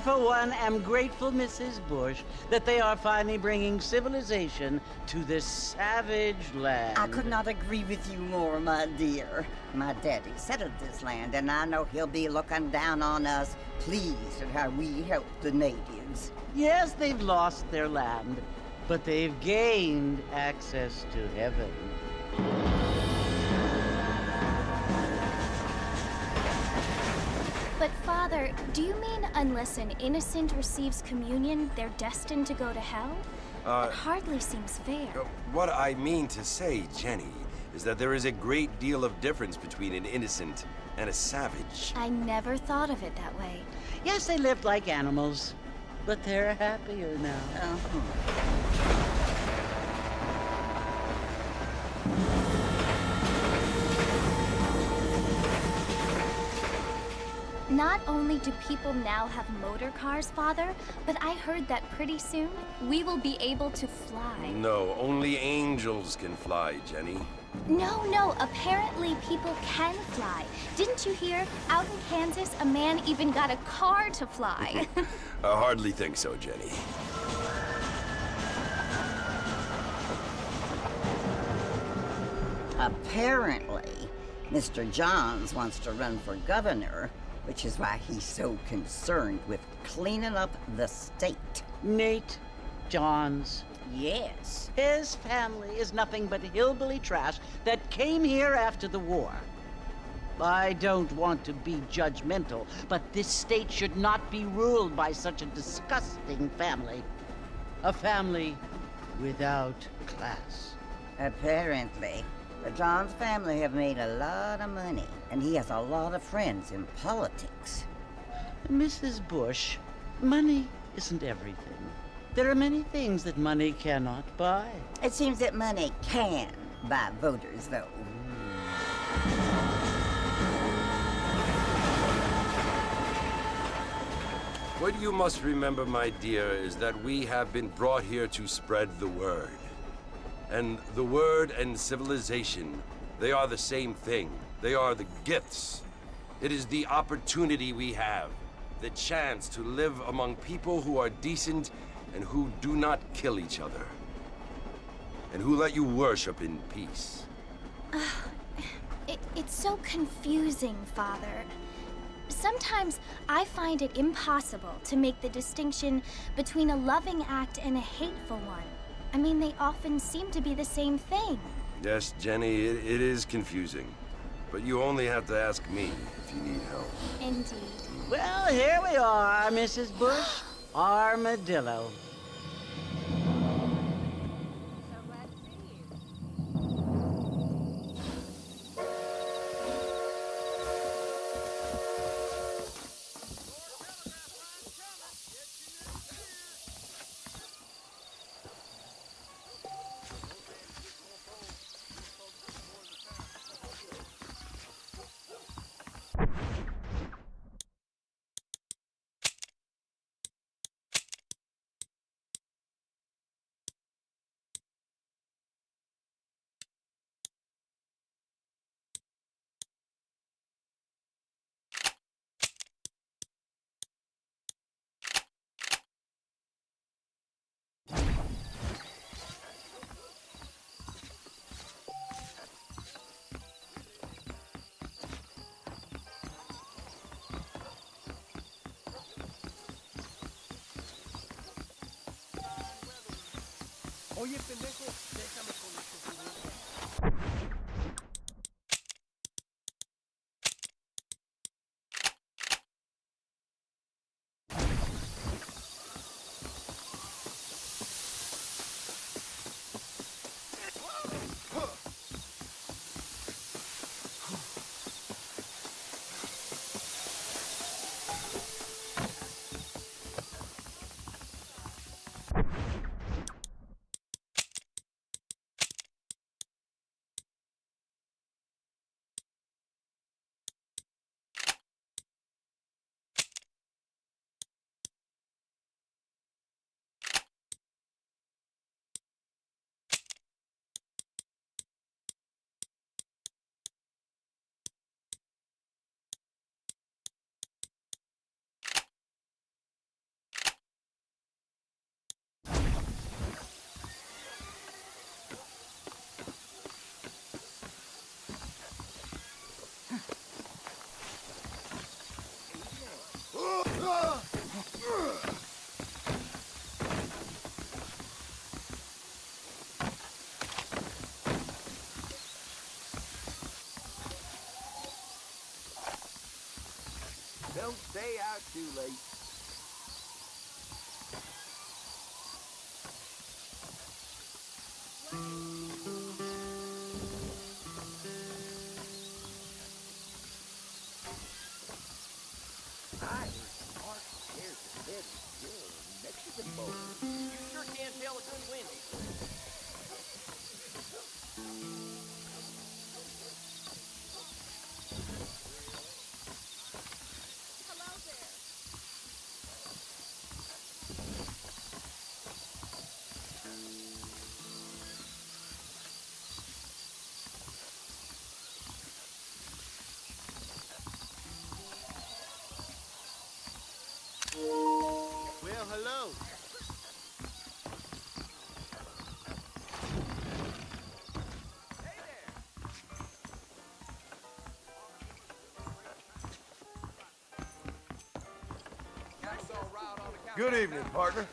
for one, am grateful, Mrs. Bush, that they are finally bringing civilization to this savage land. I could not agree with you more, my dear. My daddy settled this land, and I know he'll be looking down on us, pleased at how we help the natives. Yes, they've lost their land, but they've gained access to heaven. But Father, do you mean unless an innocent receives communion, they're destined to go to hell? It hardly seems fair. What I mean to say, Jenny, is that there is a great deal of difference between an innocent and a savage. I never thought of it that way. Yes, they lived like animals, but they're happier now. Not only do people now have motor cars, Father, but I heard that pretty soon we will be able to fly. No, only angels can fly, Jenny. No, apparently people can fly. Didn't you hear? Out in Kansas, a man even got a car to fly. I hardly think so, Jenny. Apparently, Mr. Johns wants to run for governor, which is why he's so concerned with cleaning up the state. Nate Johns. Yes. His family is nothing but hillbilly trash that came here after the war. I don't want to be judgmental, but this state should not be ruled by such a disgusting family. A family without class. Apparently. The Johns family have made a lot of money, and he has a lot of friends in politics. Mrs. Bush, money isn't everything. There are many things that money cannot buy. It seems that money can buy voters, though. What you must remember, my dear, is that we have been brought here to spread the word. And the word and civilization, they are the same thing. They are the gifts. It is the opportunity we have, the chance to live among people who are decent and who do not kill each other, and who let you worship in peace. It's so confusing, Father. Sometimes I find it impossible to make the distinction between a loving act and a hateful one. I mean, they often seem to be the same thing. Yes, Jenny, it is confusing. But you only have to ask me if you need help. Indeed. Well, here we are, Mrs. Bush. Armadillo. Oye, pendejo, déjame con esto. don't stay out too late. I heard Mark shares a bed with your Mexican boy. You sure can't tell a good wind. Hello there. Well, hello. Good evening, partner.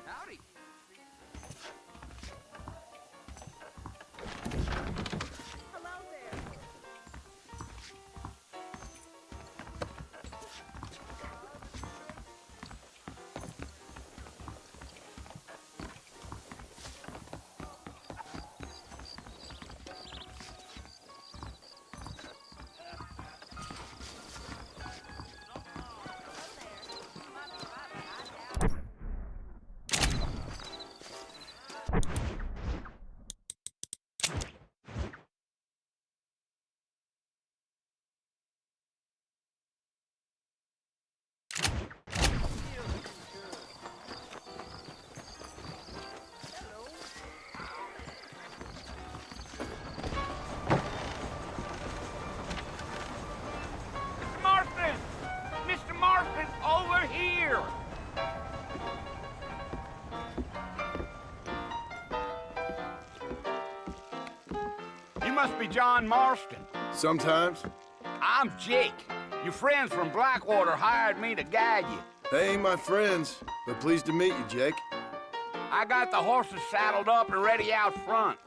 Howdy. Hello there. Marston! Mr. Marston, over here! You must be John Marston. Sometimes. I'm Jake. Your friends from Blackwater hired me to guide you. They ain't my friends, but pleased to meet you, Jake. I got the horses saddled up and ready out front.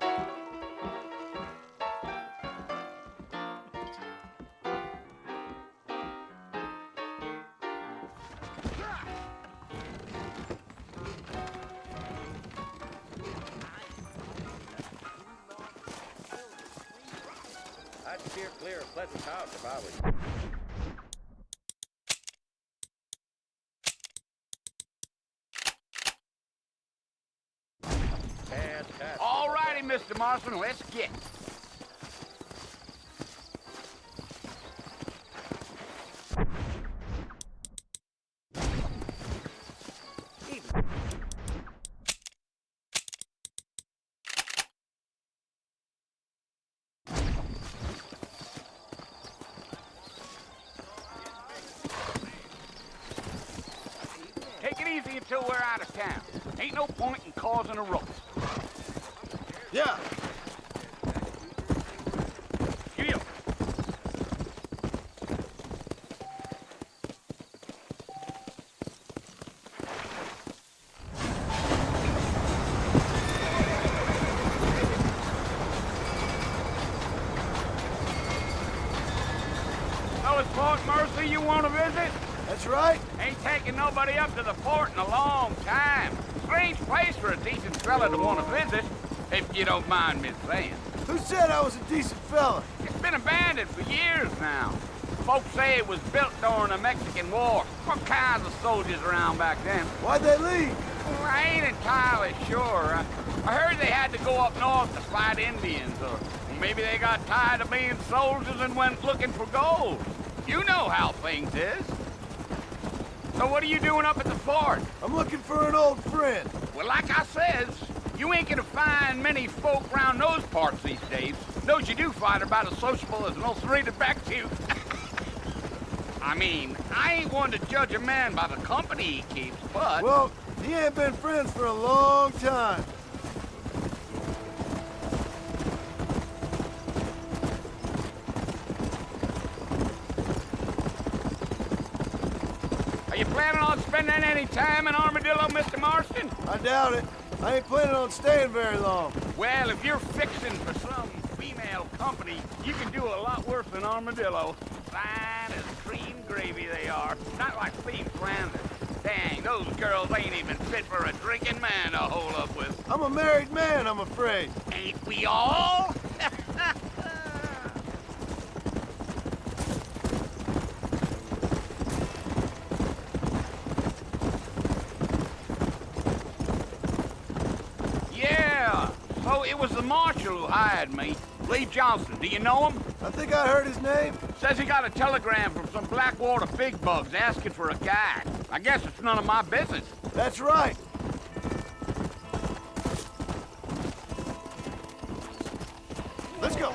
I'd steer clear of Pleasant House if I was you. Fantastic. All righty, Mr. Marston, let's get. Take it easy until we're out of town. Ain't no point in causing a ruckus. Yeah. Giddy up. Oh, it's Fort Mercy you want to visit? That's right. Ain't taking nobody up to the fort in a long time. Strange place for a decent fella to want to visit, if you don't mind me saying. Who said I was a decent fella? It's been abandoned for years now. Folks say it was built during the Mexican War. What kinds of soldiers around back then? Why'd they leave? Well, I ain't entirely sure. I heard they had to go up north to fight Indians, or maybe they got tired of being soldiers and went looking for gold. You know how things is. So what are you doing up at the fort? I'm looking for an old friend. Well, like I says, you ain't gonna find many folk round those parts these days. Those you do find are about as sociable as an ulcerated back tooth. I mean, I ain't one to judge a man by the company he keeps, but... Well, he ain't been friends for a long time. Are you planning on spending any time in Armadillo, Mr. Marston? I doubt it. I ain't planning on staying very long. Well, if you're fixing for some female company, you can do a lot worse than armadillo. Fine as cream gravy they are. Not like Steve Flanders. Dang, those girls ain't even fit for a drinking man to hold up with. I'm a married man, I'm afraid. Ain't we all? Yeah, so it was the marshal who hired me. Lee Johnson, do you know him? I think I heard his name. Says he got a telegram from some Blackwater big bugs asking for a guide. I guess it's none of my business. That's right. Let's go.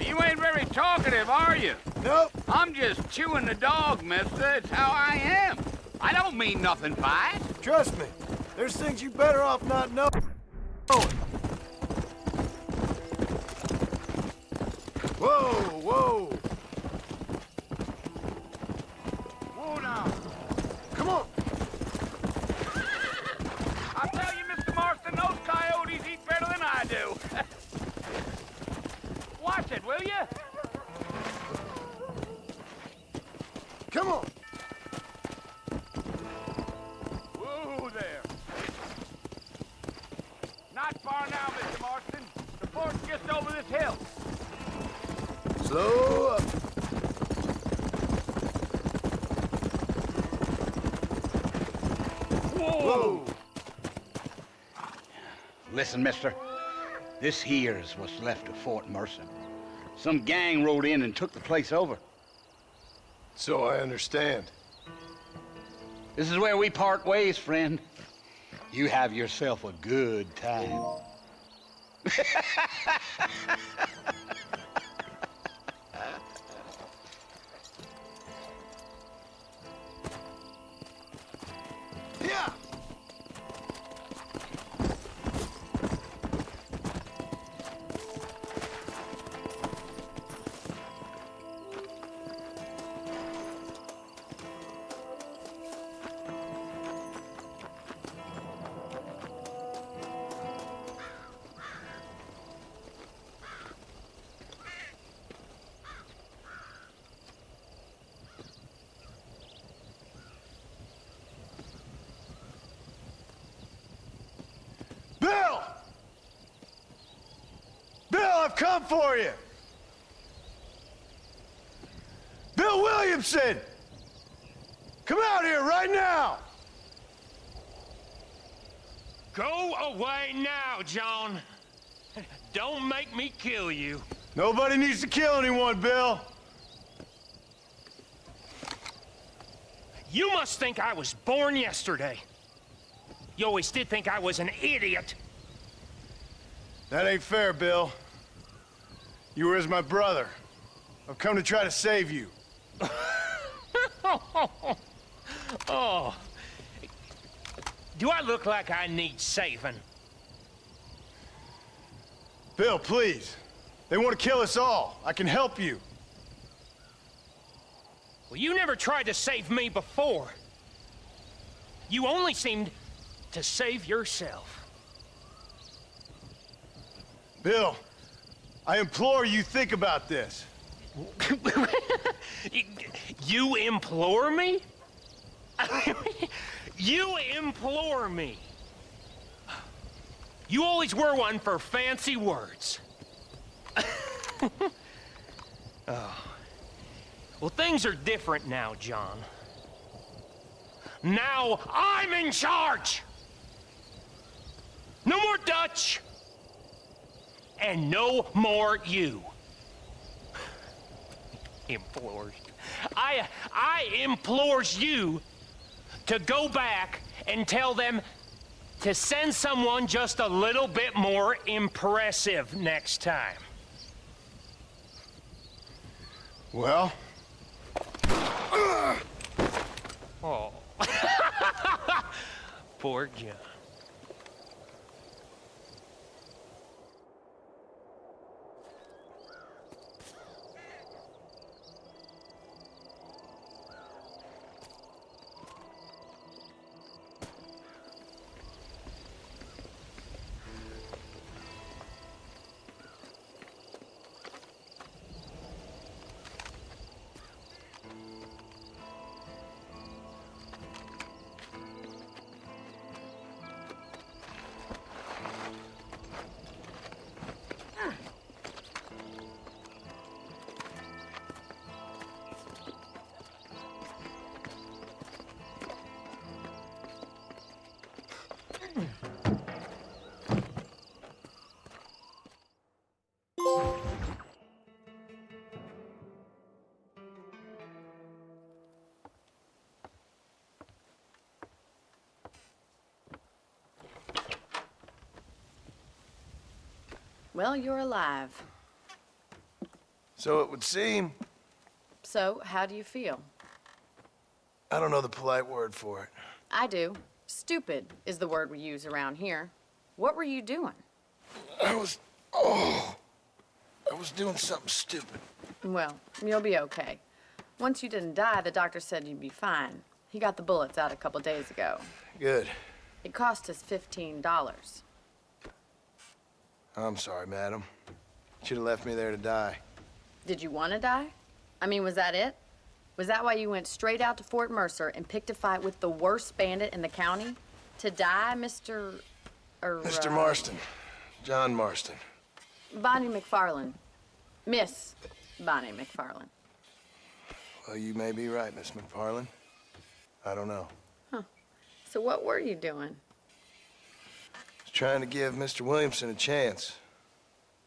You ain't very talkative, are you? Nope. I'm just chewing the dog, mister. It's how I am. I don't mean nothing by it. Trust me. There's things you better off not knowing. Whoa, whoa. Whoa now. Come on. I tell you, Mr. Marston, those coyotes eat better than I do. Watch it, will you? Come on. Whoa there. Not far now, Mr. Marston. The fort's just over this hill. Slow up. Whoa! Listen, mister. This here's what's left of Fort Mercer. Some gang rode in and took the place over. So I understand. This is where we part ways, friend. You have yourself a good time. Yeah. Bill! Bill, I've come for you! Bill Williamson! Come out here right now! Go away now, John. Don't make me kill you. Nobody needs to kill anyone, Bill. You must think I was born yesterday. You always did think I was an idiot. That ain't fair, Bill. You were as my brother. I've come to try to save you. Oh. Do I look like I need saving? Bill, please. They want to kill us all. I can help you. Well, you never tried to save me before. You only seemed to save yourself. Bill, I implore you think about this. You implore me? You implore me. You always were one for fancy words. Oh. Well, things are different now, John. Now I'm in charge! No more Dutch! And no more you. Implores. I implores you to go back and tell them to send someone just a little bit more impressive next time. Well? Oh. Poor John. Well, you're alive. So it would seem. So, how do you feel? I don't know the polite word for it. I do. Stupid is the word we use around here. What were you doing? I was doing something stupid. Well, you'll be okay. Once you didn't die, the doctor said you'd be fine. He got the bullets out a couple days ago. Good. It cost us $15. I'm sorry, madam. Should have left me there to die. Did you want to die? I mean, was that it? Was that why you went straight out to Fort Mercer and picked a fight with the worst bandit in the county? To die, Mr. Mr. Marston. John Marston. Bonnie McFarland. Miss Bonnie McFarland. Well, you may be right, Miss McFarland. I don't know. So what were you doing? Was trying to give Mr. Williamson a chance.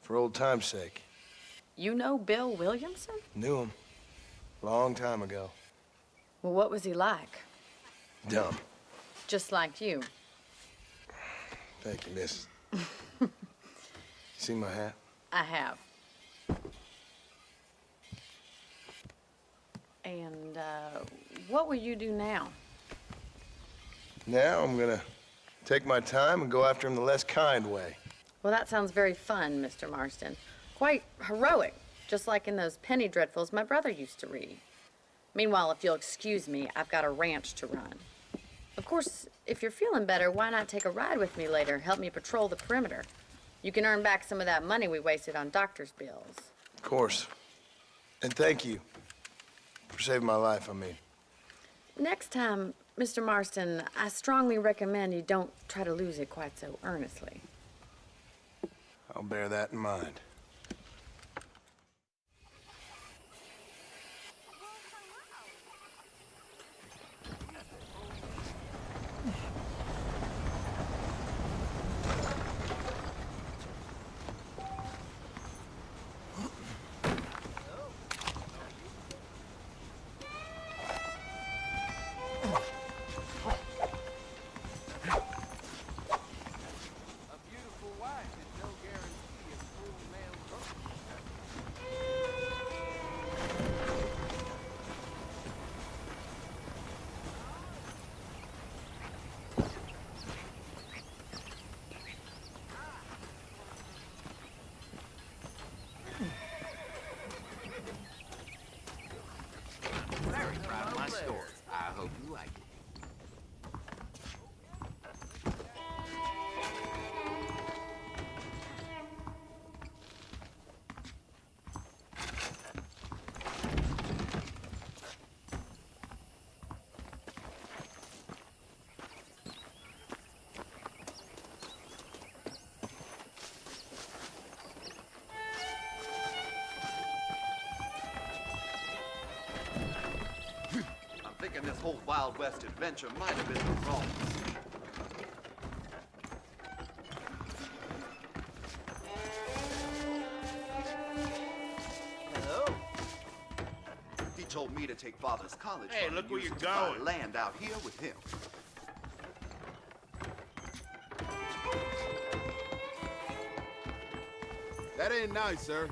For old time's sake. You know Bill Williamson? Knew him. Long time ago. Well, what was he like? Dumb. Just like you. Thank you, miss. See my hat? I have. And, what will you do now? Now I'm gonna take my time and go after him the less kind way. Well, that sounds very fun, Mr. Marston. Quite heroic, just like in those penny dreadfuls my brother used to read. Meanwhile, if you'll excuse me, I've got a ranch to run. Of course, if you're feeling better, why not take a ride with me later? Help me patrol the perimeter. You can earn back some of that money we wasted on doctor's bills. Of course. And thank you for saving my life, I mean. Next time, Mr. Marston, I strongly recommend you don't try to lose it quite so earnestly. I'll bear that in mind. Very proud of my story. I hope you like it. I'm thinking this whole Wild West adventure might have been the wrong decision. Hello? He told me to take Father's college Hey, fund look and where use you're it to buy going. land out here with him. That ain't nice, sir.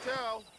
tell.